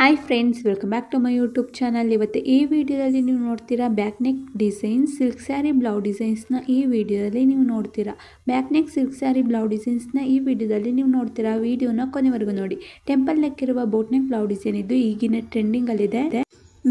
Hi friends, welcome back to my YouTube channel. ಇವತ್ತು ಈ ವಿಡಿಯೋದಲ್ಲಿ ನೀವು ನೋಡ್ತೀರಾ back neck design silk sari blouse ಡಿಸೈನ್ಸ್ನ ಈ ವಿಡಿಯೋದಲ್ಲಿ ನೀವು ನೋಡ್ತೀರಾ. Back neck silk sari blouse ಡಿಸೈನ್ಸ್ನ ಈ ವಿಡಿಯೋದಲ್ಲಿ ನೀವು ನೋಡ್ತೀರಾ. ವಿಡಿಯೋನ ಕೊನೆವರೆಗೂ ನೋಡಿ. ಟೆಂಪಲ್ ನೆಕ್ ಇರುವ ಬೋಟ್ ನೆಕ್ ಬ್ಲೌಸ್ ಡಿಸೈನ್ ಇದು ಈಗಿನ ಟ್ರೆಂಡಿಂಗಲ್ಲಿದೆ.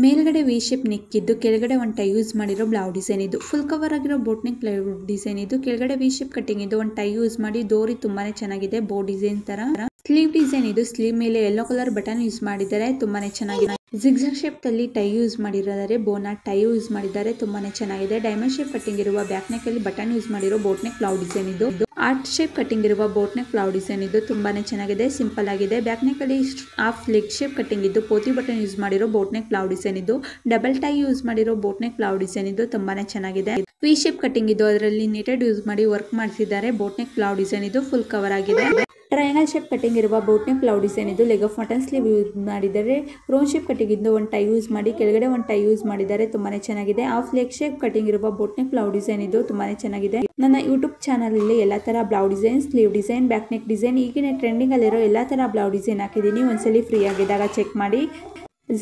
ಮೇಲ್ಗಡೆ ವಿ ಶೇಪ್ ನೆಕ್ ಇದ್ದು ಕೆಳಗಡೆ ಒಂದು ಟೈ ಯೂಸ್ ಮಾಡಿರೋ ಬ್ಲೌಸ್ ಡಿಸೈನ್ ಇದು. ಫುಲ್ ಕವರ್ ಆಗಿರೋ ಬೋಟ್ ನೆಕ್ ಬ್ಲೌಸ್ ಡಿಸೈನ್ ಇದು. ಕೆಳಗಡೆ ವಿ ಶೇಪ್ ಕಟ್ಟಿಂಗ್ ಇದು. ಒಂದು ಟೈ ಯೂಸ್ ಮಾಡಿ ಡೋರಿ ತುಂಬಾನೇ ಚೆನ್ನಾಗಿದೆ. ಬೋ ಡಿಸೈನ್ ತರ ಸ್ಲೀವ್ ಡಿಸೈನ್ ಇದು. ಸ್ಲೀವ್ ಮೇಲೆ ಯೆಲ್ಲೋ ಕಲರ್ ಬಟನ್ ಯೂಸ್ ಮಾಡಿದ್ದಾರೆ, ತುಂಬಾನೇ ಚೆನ್ನಾಗಿದೆ. ಜಿಗ್ಜಾಗ್ ಶೇಪ್ ಅಲ್ಲಿ ಟೈ ಯೂಸ್ ಮಾಡಿದ್ದಾರೆ. ಬೋನಾ ಟೈ ಯೂಸ್ ಮಾಡಿದ್ದಾರೆ, ತುಂಬಾನೇ ಚೆನ್ನಾಗಿದೆ. ಡೈಮಂಡ್ ಶೇಪ್ ಕಟ್ಟಿಂಗ್ ಇರುವ ಬ್ಯಾಕ್ ನೆಕ್ ಅಲ್ಲಿ ಬಟನ್ ಯೂಸ್ ಮಾಡಿರೋ ಬೋಟ್ ನೆಕ್ ಬ್ಲೌಸ್ ಡಿಸೈನ್ ಇದು. ಆರ್ಟ್ ಶೇಪ್ ಕಟ್ಟಿಂಗ್ ಇರುವ ಬೋಟ್ ನೆಕ್ ಬ್ಲೌಸ್ ಡಿಸೈನ್ ಇದು. ತುಂಬಾನೇ ಚೆನ್ನಾಗಿದೆ, ಸಿಂಪಲ್ ಆಗಿದೆ. ಬ್ಯಾಕ್ ನೆಕ್ ಅಲ್ಲಿ ಹಾಫ್ ಲೆಗ್ ಶೇಪ್ ಕಟ್ಟಿಂಗ್ ಇದ್ದು ಪೋತಿ ಬಟನ್ ಯೂಸ್ ಮಾಡಿರೋ ಬೋಟ್ ನೆಕ್ ಬ್ಲೌಸ್ ಡಿಸೈನ್ ಇದು. ಡಬಲ್ ಟೈ ಯೂಸ್ ಮಾಡಿರೋ ಬೋಟ್ ನೆಕ್ ಬ್ಲೌಸ್ ಡಿಸೈನ್ ಇದು. ತುಂಬಾನೇ ಚೆನ್ನಾಗಿದೆ. ವಿ ಶೇಪ್ ಕಟ್ಟಿಂಗ್ ಇದು. ಅದರಲ್ಲಿ ನೆಟೆಡ್ ಯೂಸ್ ಮಾಡಿ ವರ್ಕ್ ಮಾಡಿಸಿದ್ದಾರೆ. ಬೋಟ್ ನೆಕ್ ಬ್ಲೌಸ್ ಡಿಸೈನ್ ಇದು. ಫುಲ್ ಕವರ್ ಆಗಿದೆ. ಟ್ರಯಾಂಗಲ್ ಶೇಪ್ ಕಟ್ಟಿಂಗ್ ಇರುವ ಬೋಟ್ ನೆಕ್ ಬ್ಲೌಸ್ ಡಿಸೈನ್ ಇದು. Leg of mutton sleeve use ಮಾಡಿದ್ದಾರೆ. ರೌಂಡ್ ಶೇಪ್ ಕಟ್ಟಿಂಗ್ ಇದ್ದು ಒಂದು ಟೈ ಯೂಸ್ ಮಾಡಿ ಕೆಳಗಡೆ ಒಂದು ಟೈ ಯೂಸ್ ಮಾಡಿದ್ದಾರೆ, ತುಂಬಾನೇ ಚೆನ್ನಾಗಿದೆ. ಹಾಫ್ ಲೆಗ್ ಶೇಪ್ ಕಟ್ಟಿಂಗ್ ಇರುವ ಬೋಟ್ ನೆಕ್ ಬ್ಲೌಸ್ ಡಿಸೈನ್ ಇದು. ತುಂಬಾನೇ ಚೆನ್ನಾಗಿದೆ. ನನ್ನ ಯೂಟ್ಯೂಬ್ ಚಾನಲ್ ಅಲ್ಲಿ ಎಲ್ಲಾ ತರ blouse design, sleeve design, back neck design, ಈಗಿನ ಟ್ರೆಂಡಿಂಗ್ ಅಲ್ಲಿರೋ ಎಲ್ಲಾ ತರ ಬ್ಲೌಸ್ ಡಿಸೈನ್ ಹಾಕಿದ್ದೀನಿ. ಒಂದ್ಸಲಿ ಫ್ರೀ ಆಗಿದ್ದಾಗ ಚೆಕ್ ಮಾಡಿ.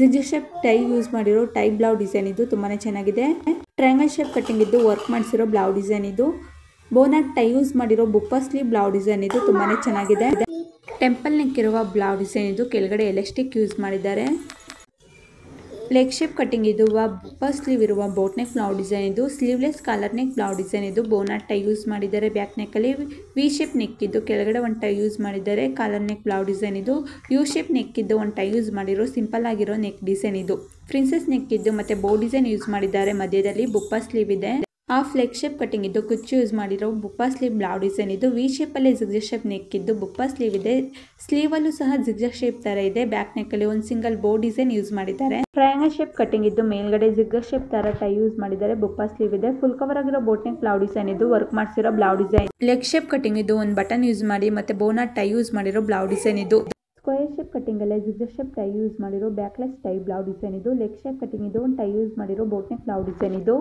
ಜಿಗ್ಜಾಗ್ ಶೇಪ್ ಟೈ ಯೂಸ್ ಮಾಡಿರೋ ಟೈ ಬ್ಲೌಸ್ ಡಿಸೈನ್ ಇದು. ತುಂಬಾನೇ ಚೆನ್ನಾಗಿದೆ. ಟ್ರಯಾಂಗಲ್ ಶೇಪ್ ಕಟ್ಟಿಂಗ್ ಇದ್ದು ವರ್ಕ್ ಮಾಡಿಸಿರೋ ಬ್ಲೌಸ್ ಡಿಸೈನ್ ಇದು. ಬೋನಾಟ್ ಟೈ ಯೂಸ್ ಮಾಡಿರೋ ಬುಪ್ಪ ಸ್ಲೀವ್ ಬ್ಲೌಸ್ ಡಿಸೈನ್ ಇದು. ತುಂಬಾನೇ ಚೆನ್ನಾಗಿದೆ. ಟೆಂಪಲ್ ನೆಕ್ ಇರುವ ಬ್ಲೌಸ್ ಡಿಸೈನ್ ಇದು. ಕೆಳಗಡೆ ಎಲಾಸ್ಟಿಕ್ ಯೂಸ್ ಮಾಡಿದ್ದಾರೆ. ಲೆಗ್ ಶೇಪ್ ಕಟ್ಟಿಂಗ್ ಇದು. ಬುಪ್ಪ ಸ್ಲೀವ್ ಇರುವ ಬೋಟ್ ನೆಕ್ ಬ್ಲೌಸ್ ಡಿಸೈನ್ ಇದು. Sleeveless collar neck blouse design ಇದು. ಬೋನಾಟ್ ಟೈ ಯೂಸ್ ಮಾಡಿದ್ದಾರೆ. ಬ್ಯಾಕ್ ನೆಕ್ ಅಲ್ಲಿ ವಿ ಶೇಪ್ ನೆಕ್ ಇದ್ದು ಕೆಳಗಡೆ ಒಂದು ಟೈ ಯೂಸ್ ಮಾಡಿದ್ದಾರೆ. ಕಾಲರ್ ನೆಕ್ ಬ್ಲೌಸ್ ಡಿಸೈನ್ ಇದು. ಯು ಶೇಪ್ ನೆಕ್ ಇದ್ದು ಒಂದು ಟೈ ಯೂಸ್ ಮಾಡಿರೋ ಸಿಂಪಲ್ ಆಗಿರೋ ನೆಕ್ ಡಿಸೈನ್ ಇದು. ಪ್ರಿನ್ಸೆಸ್ ನೆಕ್ ಇದ್ದು ಮತ್ತೆ ಬೋ ಡಿಸೈನ್ ಯೂಸ್ ಮಾಡಿದ್ದಾರೆ. ಮಧ್ಯದಲ್ಲಿ ಬುಪ್ಪ ಸ್ಲೀವ್ ಇದೆ. ಹಾಫ್ ಲೆಗ್ ಶೇಪ್ ಕಟ್ಟಿಂಗ್ ಇದ್ದು ಕುಚ್ಚು ಯೂಸ್ ಮಾಡಿರೋ ಬುಪ್ಪ ಸ್ಲೀವ್ ಬ್ಲೌಸ್ ಡಿಸೈನ್ ಇದು. ವಿ ಶೇಪ್ ಅಲ್ಲಿ ಜಿಗ್ಜಾಗ್ ಶೇಪ್ ನೆಕ್ ಇದ್ದು ಬುಪ್ಪ ಸ್ಲೀವ್ ಇದೆ. ಸ್ಲೀವ್ ಅಲ್ಲೂ ಸಹ ಜಿಗ್ಜಾಗ್ ಶೇಪ್ ತರ ಇದೆ. ಬ್ಯಾಕ್ ನೆಕ್ ಅಲ್ಲಿ ಒಂದು ಸಿಂಗಲ್ ಬೋ ಡಿಸೈನ್ ಯೂಸ್ ಮಾಡಿದ್ದಾರೆ. ಟ್ರಯಾಂಗಲ್ ಶೇಪ್ ಕಟ್ಟಿಂಗ್ ಇದ್ದು ಮೇಲ್ಗಡೆ ಜಿಗ್ಜಾಗ್ ಶೇಪ್ ತರ ಟೈ ಯೂಸ್ ಮಾಡಿದ್ದಾರೆ. ಬುಪ್ಪ ಸ್ಲೀವ್ ಇದೆ. ಫುಲ್ ಕವರ್ ಆಗಿರೋ ಬೋಟ್ ನೆಕ್ ಬ್ಲೌಸ್ ಡಿಸೈನ್ ಇದು. ವರ್ಕ್ ಮಾಡಿಸಿರೋ blouse design. Leg shape cutting ಇದು. ಒಂದು ಬಟನ್ ಯೂಸ್ ಮಾಡಿ ಮತ್ತೆ ಬೋನಾಟ್ ಟೈ ಯೂಸ್ ಮಾಡಿರೋ ಬ್ಲೌಸ್ ಡಿಸೈನ್ ಇದು. ಸ್ಕ್ವೇರ್ ಶೇಪ್ ಕಟ್ಟಿಂಗ್ ಅಲ್ಲೇ ಜಿಗ್ಜಾಗ್ ಶೇಪ್ ಟೈ ಯೂಸ್ ಮಾಡಿರೋ ಬ್ಯಾಕ್ಲೆಸ್ ಟೈ ಬ್ಲೌಸ್ ಡಿಸೈನ್ ಇದು. ಲೆಗ್ ಶೇಪ್ ಕಟ್ಟಿಂಗ್ ಇದು. ಒಂದು ಟೈ ಯೂಸ್ ಮಾಡಿರೋ ಬೋಟ್ ನೆಕ್ ಬ್ಲೌಸ್ ಡಿಸೈನ್ ಇದು.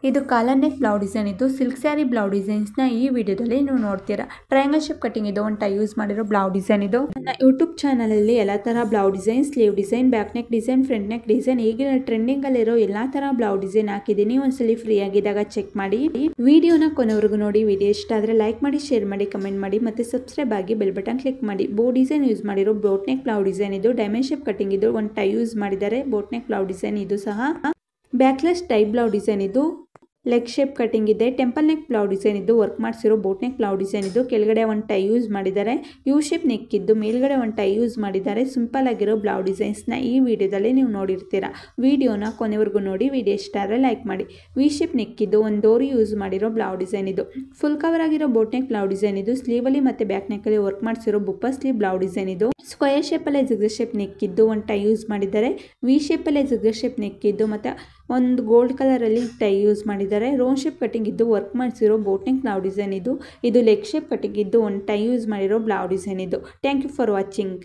ಇದು ಕಾಲರ್ ನೆಕ್ ಬ್ಲೌಸ್ ಡಿಸೈನ್ ಇದು. ಸಿಲ್ಕ್ ಸ್ಯಾರಿ ಬ್ಲೌಸ್ ಡಿಸೈನ್ಸ್ ನ ಈ ವಿಡಿಯೋದಲ್ಲಿ ನೀವು ನೋಡ್ತೀರಾ. ಟ್ರಯಾಂಗಲ್ ಶೇಪ್ ಕಟ್ಟಿಂಗ್ ಇದು. ಒಂದು ಟೈ ಯೂಸ್ ಮಾಡಿರೋ ಬ್ಲೌಸ್ ಡಿಸೈನ್ ಇದು. ನನ್ನ ಯೂಟ್ಯೂಬ್ ಚಾನಲ್ ಅಲ್ಲಿ ಎಲ್ಲಾ ತರ blouse design, sleeve design, back neck design, front neck design, ಈಗಿನ ಟ್ರೆಂಡಿಂಗ್ ಅಲ್ಲಿರೋ ಎಲ್ಲಾ ತರ ಬ್ಲೌಸ್ ಡಿಸೈನ್ ಹಾಕಿದ್ದೀನಿ. ಒಂದ್ಸಲಿ ಫ್ರೀ ಆಗಿದ್ದಾಗ ಚೆಕ್ ಮಾಡಿ. ವಿಡಿಯೋನ ಕೊನೆವರೆಗೂ ನೋಡಿ. ವಿಡಿಯೋ ಇಷ್ಟ ಆದ್ರೆ ಲೈಕ್ ಮಾಡಿ, ಶೇರ್ ಮಾಡಿ, ಕಮೆಂಟ್ ಮಾಡಿ ಮತ್ತೆ ಸಬ್ಸ್ಕ್ರೈಬ್ ಆಗಿ ಬೆಲ್ ಬಟನ್ ಕ್ಲಿಕ್ ಮಾಡಿ. ಬೋ ಡಿಸೈನ್ ಯೂಸ್ ಮಾಡಿರೋ ಬೋಟ್ ನೆಕ್ ಬ್ಲೌಸ್ ಡಿಸೈನ್ ಇದು. ಡೈಮಂಡ್ ಶೇಪ್ ಕಟ್ಟಿಂಗ್ ಇದು. ಒಂದು ಟೈ ಯೂಸ್ ಮಾಡಿದ್ದಾರೆ. ಬೋಟ್ ನೆಕ್ ಬ್ಲೌಸ್ ಡಿಸೈನ್ ಇದು ಸಹ. ಬ್ಯಾಕ್ಲೆಸ್ ಟೈ ಬ್ಲೌಸ್ ಡಿಸೈನ್ ಇದು. ಲೆಗ್ ಶೇಪ್ ಕಟ್ಟಿಂಗ್ ಇದೆ. ಟೆಂಪಲ್ ನೆಕ್ ಬ್ಲೌಸ್ ಡಿಸೈನ್ ಇದ್ದು ವರ್ಕ್ ಮಾಡಿಸಿರೋ ಬೋಟ್ ನೆಕ್ ಬ್ಲೌಸ್ ಡಿಸೈನ್ ಇದು. ಕೆಳಗಡೆ ಒಂದು ಟೈ ಯೂಸ್ ಮಾಡಿದ್ದಾರೆ. ಯು ಶೇಪ್ ನೆಕ್ ಇದ್ದು ಮೇಲ್ಗಡೆ ಒಂದು ಟೈ ಯೂಸ್ ಮಾಡಿದ್ದಾರೆ. ಸಿಂಪಲ್ ಆಗಿರೋ ಬ್ಲೌಸ್ ಡಿಸೈನ್ಸ್ ನ ಈ ವಿಡಿಯೋದಲ್ಲಿ ನೀವು ನೋಡಿರ್ತೀರಾ. ವಿಡಿಯೋನ ಕೊನೆವರೆಗೂ ನೋಡಿ. ವಿಡಿಯೋ ಇಷ್ಟ ಆದರೆ ಲೈಕ್ ಮಾಡಿ. ವಿ ಶೇಪ್ ನೆಕ್ ಇದ್ದು ಒಂದು ಡೋರಿ ಯೂಸ್ ಮಾಡಿರೋ ಬ್ಲೌಸ್ ಡಿಸೈನ್ ಇದು. ಫುಲ್ ಕವರ್ ಆಗಿರೋ ಬೋಟ್ ನೆಕ್ ಬ್ಲೌಸ್ ಡಿಸೈನ್ ಇದು. ಸ್ಲೀವ್ ಅಲ್ಲಿ ಮತ್ತೆ ಬ್ಯಾಕ್ ನೆಕ್ ಅಲ್ಲಿ ವರ್ಕ್ ಮಾಡಿಸಿರೋ ಬುಪ್ಪ ಸ್ಲೀವ್ ಬ್ಲೌಸ್ ಡಿಸೈನ್ ಇದು. ಸ್ಕ್ವೇರ್ ಶೇಪ್ ಅಲ್ಲೇ ಜಿಗ್ಜಾಗ್ ಶೇಪ್ ನೆಕ್ ಇದ್ದು ಒಂದು ಟೈ ಯೂಸ್ ಮಾಡಿದ್ದಾರೆ. ವಿ ಶೇಪ್ ಅಲ್ಲೇ ಜಿಗ್ಜಾಗ್ ಶೇಪ್ ನೆಕ್ ಇದ್ದು ಮತ್ತೆ ಒಂದು ಗೋಲ್ಡ್ ಕಲರ್ ಅಲ್ಲಿ ಟೈ ಯೂಸ್ ಮಾಡಿದ್ದಾರೆ. ರೌಂಡ್ ಶೇಪ್ ಕಟ್ಟಿಂಗ್ ಇದ್ದು ವರ್ಕ್ ಮಾಡಿಸಿರೋ ಬೋಟ್ ನೆಕ್ ಬ್ಲೌಸ್ ಡಿಸೈನ್ ಇದು. ಇದು ಲೆಗ್ ಶೇಪ್ ಕಟ್ಟಿಂಗ್ ಇದ್ದು ಒಂದು ಟೈ ಯೂಸ್ ಮಾಡಿರೋ ಬ್ಲೌಸ್ ಡಿಸೈನ್ ಇದು. Thank you for watching.